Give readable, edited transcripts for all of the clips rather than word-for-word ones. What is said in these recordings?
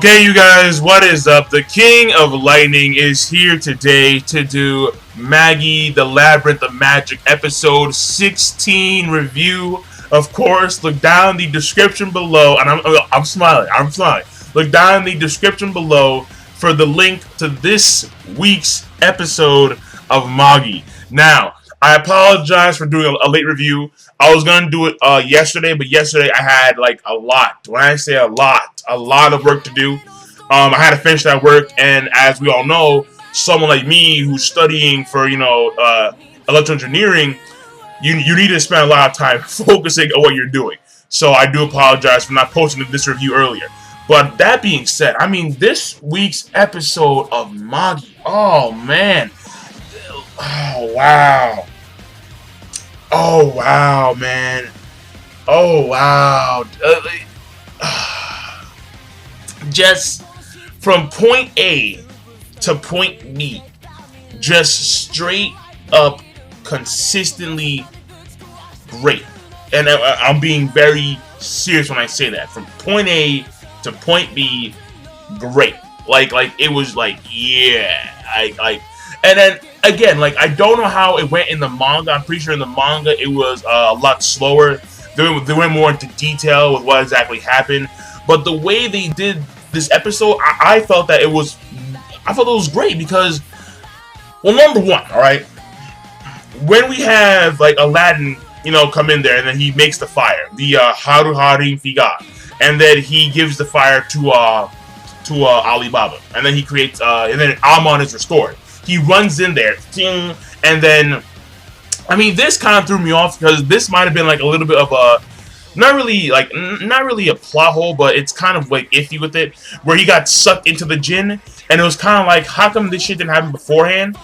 Okay, you guys, what is up? The King of Lightning is here today to do Magi, the Labyrinth of Magic, episode 16 review. Of course, look down the description below, and I'm smiling. Look down the description below for the link to this week's episode of Magi. Now, I apologize for doing a late review. I was going to do it yesterday, but yesterday I had like a lot. When I say a lot of work to do. I had to finish that work, and as we all know, someone like me who's studying for, electrical engineering, you need to spend a lot of time focusing on what you're doing. So I do apologize for not posting this review earlier. But that being said, I mean, this week's episode of Magi, oh man. Oh, wow. Oh, wow, man. Oh, wow. Just from point A to point B, just straight up consistently great. And I'm being very serious when I say that. From point A to point B, great. Like it was like, yeah. And then again, I don't know how it went in the manga. I'm pretty sure in the manga it was a lot slower. They went more into detail with what exactly happened. But the way they did this episode, I felt that it was great because, well, number one, all right, when we have like Aladdin, come in there and then he makes the fire, the Haru Harim Figa, and then he gives the fire to Alibaba, and then he creates, and then Amon is restored. He runs in there, and then, I mean, this kind of threw me off because this might have been like a little bit of a, not really a plot hole, but it's kind of like iffy with it, where he got sucked into the djinn, and it was kind of like, how come this shit didn't happen beforehand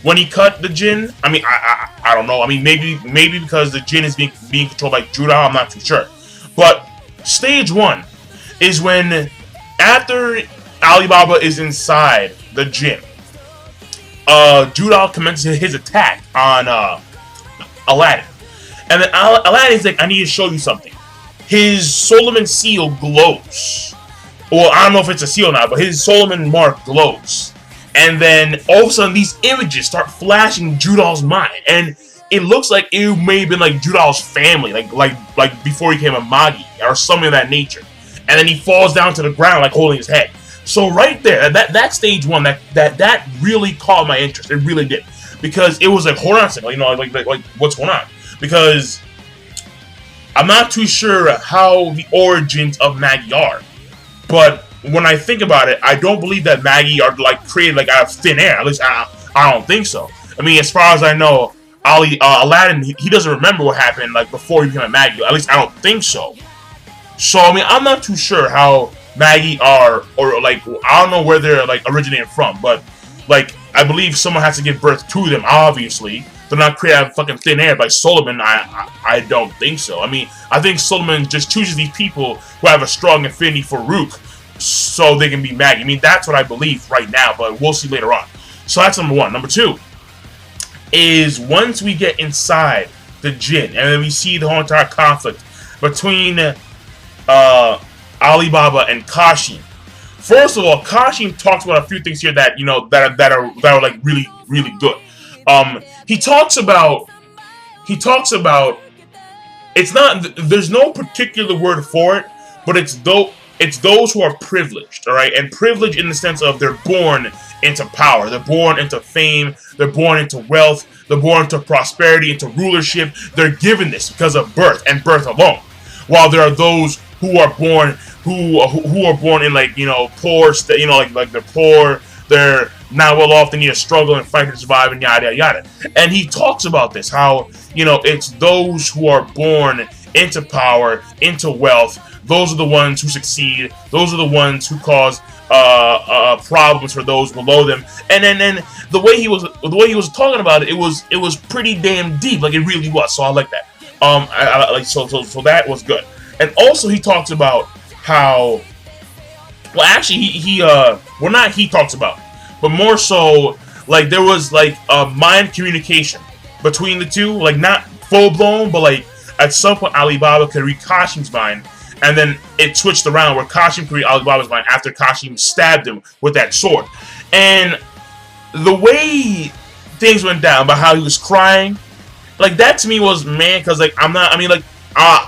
when he cut the djinn? I mean, I don't know. I mean, maybe because the djinn is being controlled by Judah, I'm not too sure. But stage one is when, after Alibaba is inside the djinn, Judah commences his attack on Aladdin. And then Aladdin's like, I need to show you something. His Solomon seal glows. Well, I don't know if it's a seal or not, but his Solomon mark glows. And then all of a sudden, these images start flashing Judah's mind. And it looks like it may have been like Judah's family, like before he became a Magi, or something of that nature. And then he falls down to the ground, like holding his head. So right there, that stage one, that really caught my interest. It really did. Because it was like, hold on a second, like what's going on? Because I'm not too sure how the origins of Magi are, but when I think about it, I don't believe that Magi are like created like out of thin air. At least I don't think so. I mean, as far as I know, Aladdin, he doesn't remember what happened like before he became a Magi. At least I don't think so. So I mean, I'm not too sure how Magi are, or like I don't know where they're like originated from, but like I believe someone has to give birth to them. Obviously. They're not created out of fucking thin air by Solomon. I don't think so. I mean, I think Solomon just chooses these people who have a strong affinity for Rook so they can be Magi. I mean, that's what I believe right now, but we'll see later on. So that's number one. Number two is once we get inside the djinn and then we see the whole entire conflict between Alibaba and Kashim. First of all, Kashim talks about a few things here that that are like really, really good. He talks about it's not, there's no particular word for it, but it's those who are privileged, all right? And privileged in the sense of they're born into power, they're born into fame, they're born into wealth, they're born into prosperity, into rulership. They're given this because of birth and birth alone. While there are those who are born in like, poor, like they're poor, they're not well off, they need to struggle and fight to survive, and yada, yada. And he talks about this, how, it's those who are born into power, into wealth, those are the ones who succeed, those are the ones who cause problems for those below them. And then the way he was talking about it, it was pretty damn deep, like it really was. So I like that. So that was good. And also he talks about how, well, actually he talks about, but more so, like, there was, like, a mind communication between the two, like, not full-blown, but, like, at some point, Alibaba could read Kashim's mind, and then it switched around where Kashim could read Alibaba's mind after Kashim stabbed him with that sword. And the way things went down, about how he was crying, like that to me was, man, because like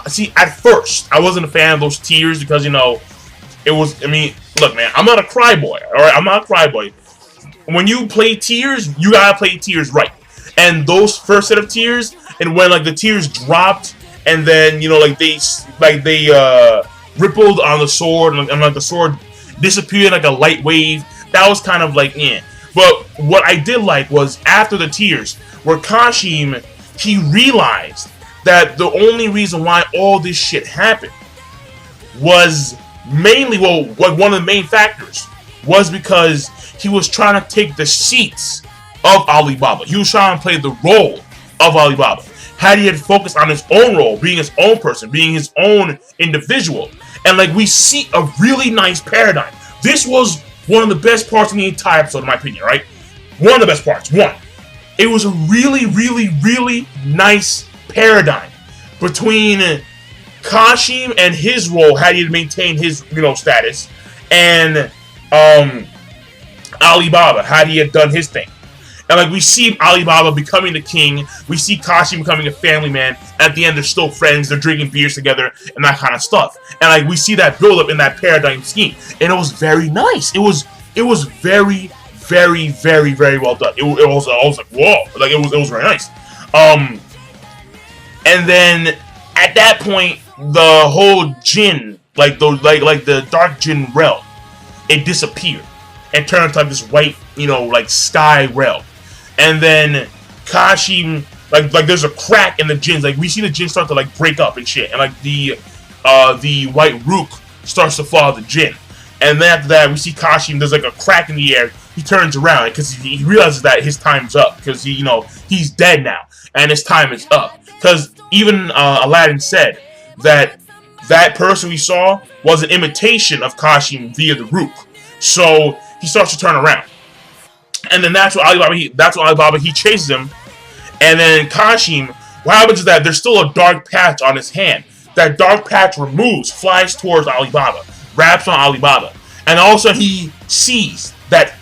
see, at first I wasn't a fan of those tears because, you know, it was, I mean, look, man, I'm not a cry boy, alright? I'm not a cry boy. When you play tears, you gotta play tears right. And those first set of tears, and when like the tears dropped, and then, you know, like they rippled on the sword, and like the sword disappeared like a light wave, that was kind of like, eh. But what I did like was after the tears, where Kashim, he realized that the only reason why all this shit happened was mainly, well, one of the main factors was because he was trying to take the seats of Alibaba. He was trying to play the role of Alibaba. Had he had focused on his own role, being his own person, being his own individual, and like we see a really nice paradigm. This was one of the best parts in the entire episode, in my opinion, right? One of the best parts. One, it was a really, really, really nice paradigm between Kashim and his role, had he maintained his, you know, status, and Alibaba, had he had done his thing. And like we see Alibaba becoming the king, we see Kashim becoming a family man. At the end, they're still friends. They're drinking beers together and that kind of stuff. And like we see that build up in that paradigm scheme, and it was very nice. It was very, very, very, very well done. I was like, whoa, like it was very nice. And then at that point, the whole Jinn, like the dark Jinn realm, it disappeared and turned into like this white, you know, like sky realm. And then Kashim, like there's a crack in the Jinns. Like we see the Jinn start to like break up and shit, and like the white Rook starts to follow the Jinn. And then after that, we see Kashim. There's like a crack in the air. He turns around because he realizes that his time's up, because he, you know, he's dead now and his time is up. Because even Aladdin said that that person we saw was an imitation of Kashim via the Rook. So he starts to turn around. And then that's what Alibaba, he chases him. And then Kashim, what happens is that there's still a dark patch on his hand. That dark patch removes, flies towards Alibaba, wraps on Alibaba. And all of a sudden he sees that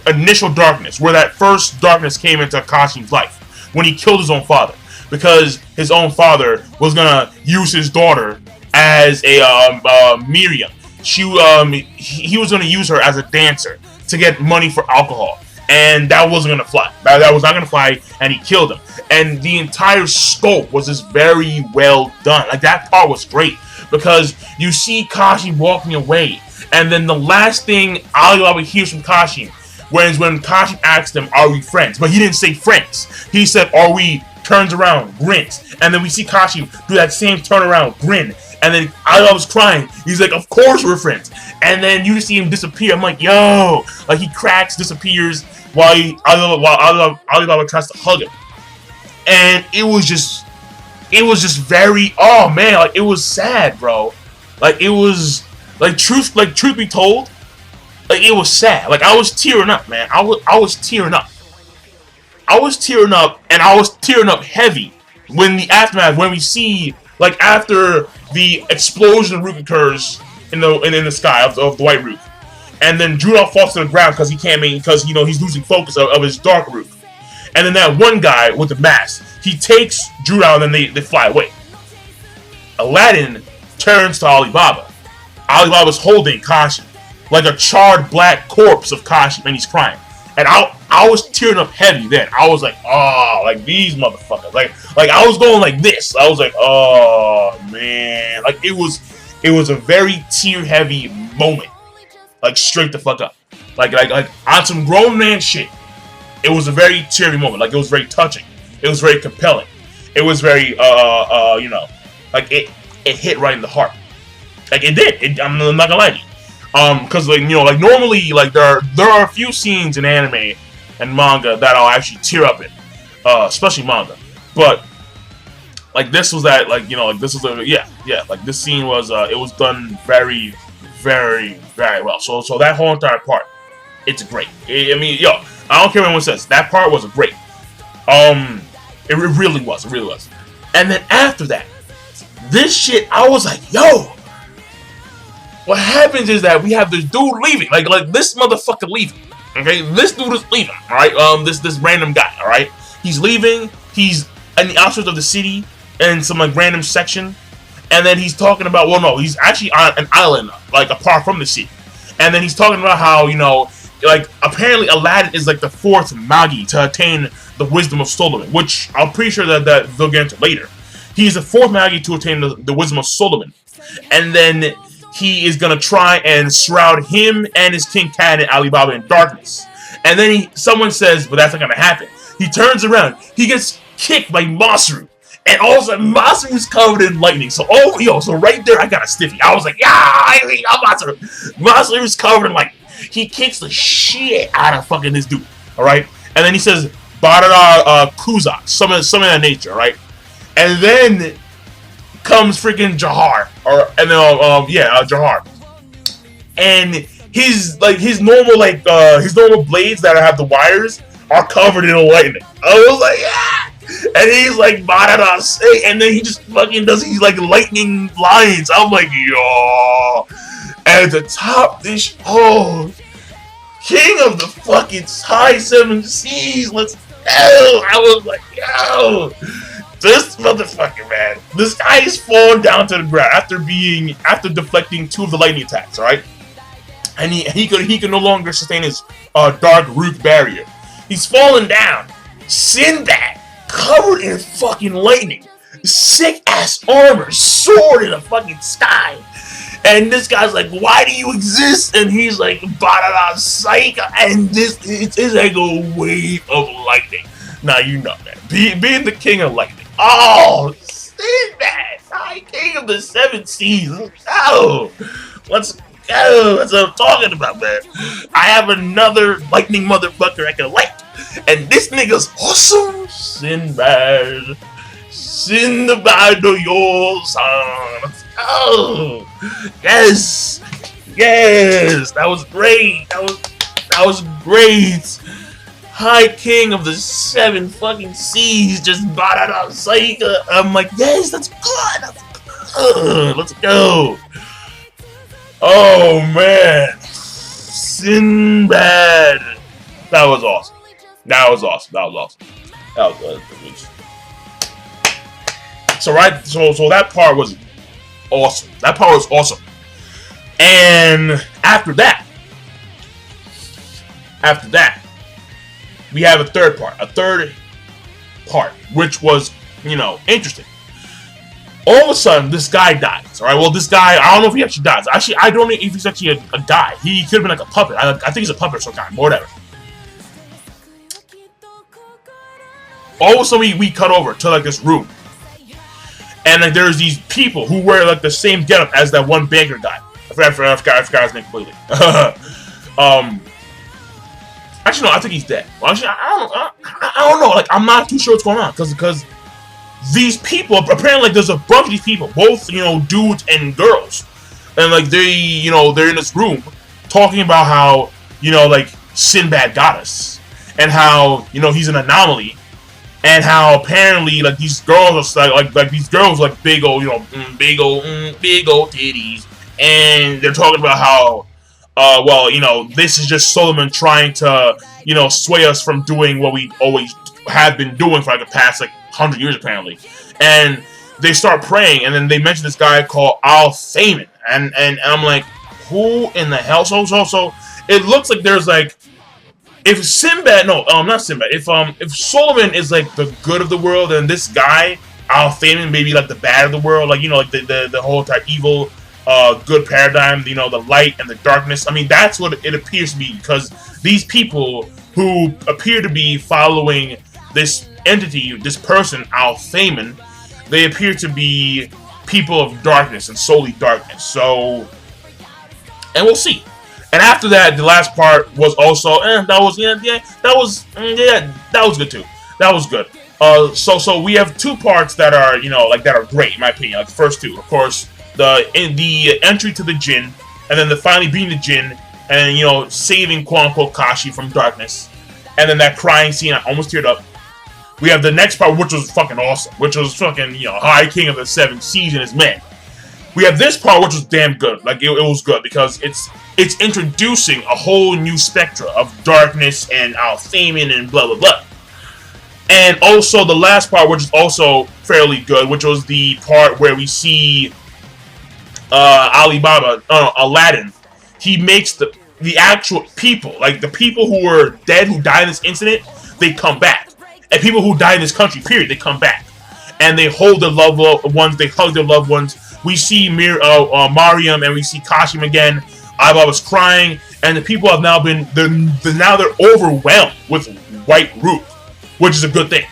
initial darkness, where that first darkness came into Kashim's life, when he killed his own father. Because his own father was gonna use his daughter as a Miriam. He was gonna use her as a dancer to get money for alcohol. And that wasn't gonna fly. That was not gonna fly, and he killed him. And the entire scope was just very well done. Like that part was great, because you see Kashim walking away, and then the last thing Alibaba hears from Kashim, when Kashim asked him, "Are we friends?" But he didn't say friends. He said, "Are we?" Turns around, grins, and then we see Kashim do that same turnaround, grin, and then Alibaba's crying. He's like, "Of course we're friends." And then you just see him disappear. I'm like, yo, like he cracks, disappears, while Alibaba tries to hug him, and it was just very, oh man, like it was sad, bro. Like it was truth be told, like it was sad. Like I was tearing up, man. I was tearing up. I was tearing up, and I was tearing up heavy when the aftermath, when we see, like, after the explosion of Rook occurs in the sky of the white Rook, and then Judolph falls to the ground because he can't make, because, you know, he's losing focus of his dark Rook, and then that one guy with the mask, he takes Judolph and then they fly away. Aladdin turns to Alibaba. Alibaba's holding Kashim, like a charred black corpse of Kashim, and he's crying. And I was tearing up heavy then. I was like, oh, like these motherfuckers. Like I was going like this. I was like, oh man. Like it was a very tear heavy moment. Like straight the fuck up. Like on some grown man shit. It was a very teary moment. Like it was very touching. It was very compelling. It was very you know, like it hit right in the heart. Like it did. I'm not gonna lie to you. Because like, you know, like normally, like there are a few scenes in anime and manga that I'll actually tear up in, especially manga. But like this was that, like, you know, like this was like this scene was it was done very, very, very well. So that whole entire part, it's great. I mean, yo, I don't care what anyone says, that part was great. It really was. And then after that, this shit, I was like, yo. what happens is that we have this dude leaving, like this motherfucker leaving. Okay, this dude is leaving. All right, this random guy. All right, he's leaving. He's in the outskirts of the city in some like random section, and then he's talking about. Well, no, he's actually on an island, like apart from the city, and then he's talking about how like apparently Aladdin is like the fourth Magi to attain the wisdom of Solomon, which I'm pretty sure that they'll get into later. He's the fourth Magi to attain the wisdom of Solomon, and then he is gonna try and shroud him and his King Cat and Alibaba in darkness. And then someone says, but that's not gonna happen. He turns around, he gets kicked by Masru, and all of a sudden Masru is covered in lightning. So so right there I got a stiffy. I was like, yeah, I love Masru. Masru is covered in lightning. He kicks the shit out of fucking this dude. Alright? And then he says, Barada Kuzak, some of that nature, right? And then comes freaking Jahar, Jahar, and his normal blades that have the wires are covered in lightning. I was like, yeah, and he's like, and then he just fucking does these like lightning lines. I'm like, yo, and to top this, king of the fucking high seven seas, let's go. I was like, yo. This motherfucker, man. This guy is falling down to the ground after deflecting 2 of the lightning attacks, alright? And he could no longer sustain his dark root barrier. He's falling down. Sinbad, covered in fucking lightning. Sick ass armor, sword in the fucking sky. And this guy's like, why do you exist? And he's like, Barada Psych, and it's like a wave of lightning. Now you know that. Being the king of lightning. Oh, Sinbad, High King of the 7 seas. Let's go. That's what I'm talking about, man. I have another lightning motherfucker I can like. And this nigga's awesome. Sinbad. Sinbad of your son. Let's go. Yes. Yes. That was great. That was great. High King of the 7 fucking seas, just Barada Saika. I'm like, yes, that's good. That's good. Let's go. Oh man, Sinbad. That was awesome. That was awesome. That was awesome. So that part was awesome. That part was awesome. And after that, we have a third part, which was, interesting. All of a sudden, this guy dies. All right. Well, this guy, I don't know if he actually dies. Actually, I don't know if he's actually a guy. He could have been like a puppet. I think he's a puppet of some kind. Whatever. All of a sudden, we cut over to like this room, and like there's these people who wear like the same getup as that one banker guy. I forgot his name completely. Actually, no, I think he's dead. Well, actually, I don't know. Like, I'm not too sure what's going on because these people, apparently, like, there's a bunch of these people, both dudes and girls, and like they're in this room talking about how like Sinbad got us, and how he's an anomaly, and how apparently like these girls are like these girls like big old big old titties, and they're talking about how. This is just Solomon trying to, sway us from doing what we always have been doing for like the past 100 years apparently. And they start praying, and then they mention this guy called Al-Thaman, and I'm like, who in the hell? So it looks like there's like, if Sinbad, not Sinbad. If Solomon is like the good of the world, then this guy Al-Thaman maybe like the bad of the world, like like the whole entire evil. Good paradigm, the light and the darkness. I mean, that's what it appears to be, because these people who appear to be following this entity, this person, Al-Thaman, they appear to be people of darkness and solely darkness. So, and we'll see. And after that, the last part was also, that was good too. That was good. So we have 2 parts that are, that are great in my opinion. Like the first 2, of course. The entry to the Jinn, and then finally being the Jinn, and saving quote unquote Kashi from darkness, and then that crying scene, I almost teared up. We have the next part, which was fucking awesome, which was fucking High King of the 7 seas and his men. We have this part, which was damn good. Like it was good because it's introducing a whole new spectra of darkness and Alphamin and blah blah blah. And also the last part, which is also fairly good, which was the part where we see Aladdin. He makes the actual people, like the people who were dead, who died in this incident, they come back. And people who died in this country, period, they come back. And they hold their loved ones, they hug their loved ones. We see Mariam and we see Kashim again. Alibaba's crying, and the people have now they're overwhelmed with White Rook, which is a good thing.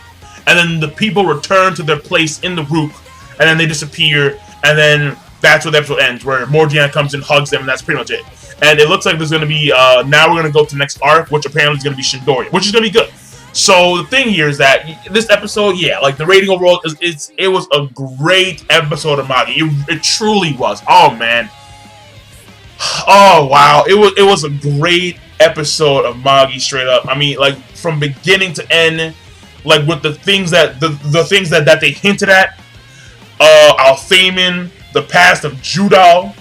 And then the people return to their place in the Rook, and then they disappear, and then that's where the episode ends, where Morgiana comes and hugs them, and that's pretty much it. And it looks like there's going to be, now we're going to go to the next arc, which apparently is going to be Shindoria, which is going to be good. So the thing here is that this episode, yeah, like the rating overall, it was a great episode of Magi. It truly was. Oh, man. Oh, wow. It was a great episode of Magi, straight up. I mean, like, from beginning to end, like, with the things that, the things that they hinted at, Alphamin, the past of Judal,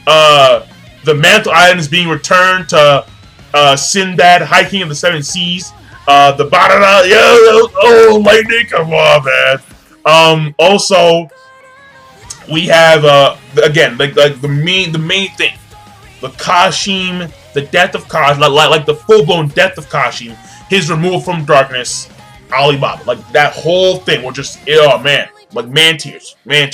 the Mantle Island is being returned to Sinbad, High King of the Seven Seas. The Barada, oh, lightning, come on, man. Also, we have again, like the main thing, the Kashim, the death of Kashim, like the full-blown death of Kashim, his removal from darkness, Alibaba, like that whole thing was just, oh man, like man tears, man.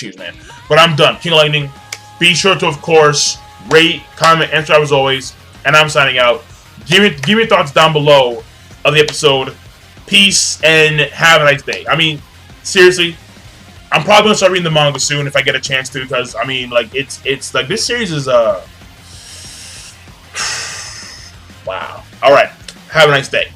But I'm done. King of Lightning. Be sure to, of course, rate, comment, and subscribe as always. And I'm signing out. Give me your thoughts down below of the episode. Peace and have a nice day. I mean, seriously, I'm probably gonna start reading the manga soon if I get a chance to, because I mean, like it's like this series is wow. All right, have a nice day.